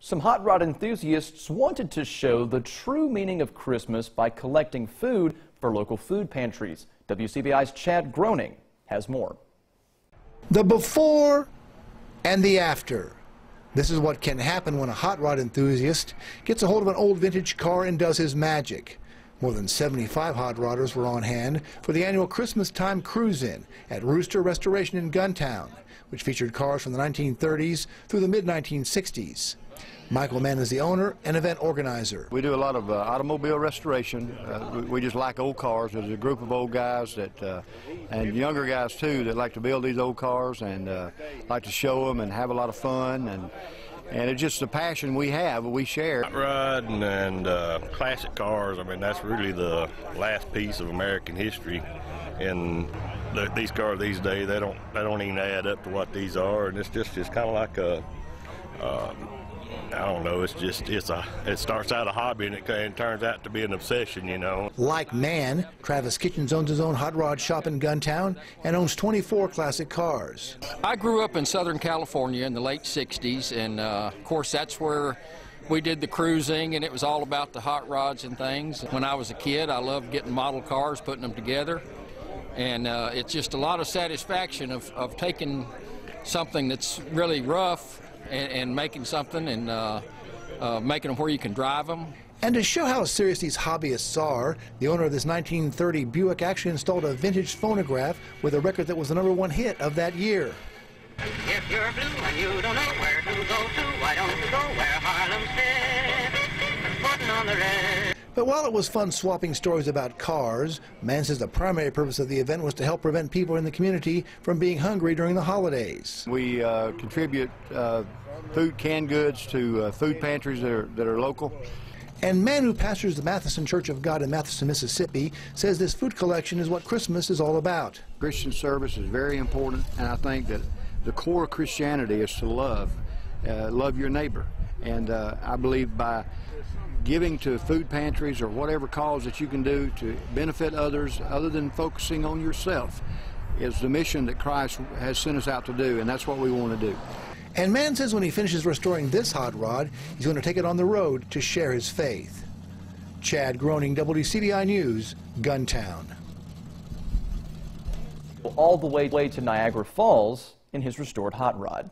Some hot rod enthusiasts wanted to show the true meaning of Christmas by collecting food for local food pantries. WCBI's Chad Groening has more. The before and the after. This is what can happen when a hot rod enthusiast gets a hold of an old vintage car and does his magic. More than 75 hot rodders were on hand for the annual Christmas time cruise-in at Rooster Restoration in Guntown, which featured cars from the 1930s through the mid-1960s. Michael Mann is the owner and event organizer. We do a lot of automobile restoration. We just like old cars. There's a group of old guys that, and younger guys too, that like to build these old cars and like to show them and have a lot of fun. And it's just a passion we have, we share. Hot rod and classic cars, I mean, that's really the last piece of American history. And these cars these days, they don't even add up to what these are. And it's kind of like a, I don't know, it starts out a hobby and it turns out to be an obsession, you know. Like Mann, Travis Kitchens owns his own hot rod shop in Guntown and owns 24 classic cars. I grew up in Southern California in the late 60s, and of course that's where we did the cruising, and it was all about the hot rods and things. When I was a kid, I loved getting model cars, putting them together, and it's just a lot of satisfaction of taking something that's really rough and making something and making them where you can drive them. And to show how serious these hobbyists are, the owner of this 1930 Buick actually installed a vintage phonograph with a record that was the #1 hit of that year. If you're blue and you don't know where to go to, why don't you go where Harlem's head, putting on the red. But while it was fun swapping stories about cars, Mann says the primary purpose of the event was to help prevent people in the community from being hungry during the holidays. We contribute food, canned goods to food pantries that are local. And Mann, who pastors the Matheson Church of God in Matheson, Mississippi, says this food collection is what Christmas is all about. Christian service is very important, and I think that the core of Christianity is to love your neighbor. And I believe by giving to food pantries or whatever cause that you can do to benefit others other than focusing on yourself is the mission that Christ has sent us out to do, and that's what we want to do. And Mann says when he finishes restoring this hot rod, he's going to take it on the road to share his faith. Chad Groening, WCBI News, Guntown. All the way to Niagara Falls in his restored hot rod.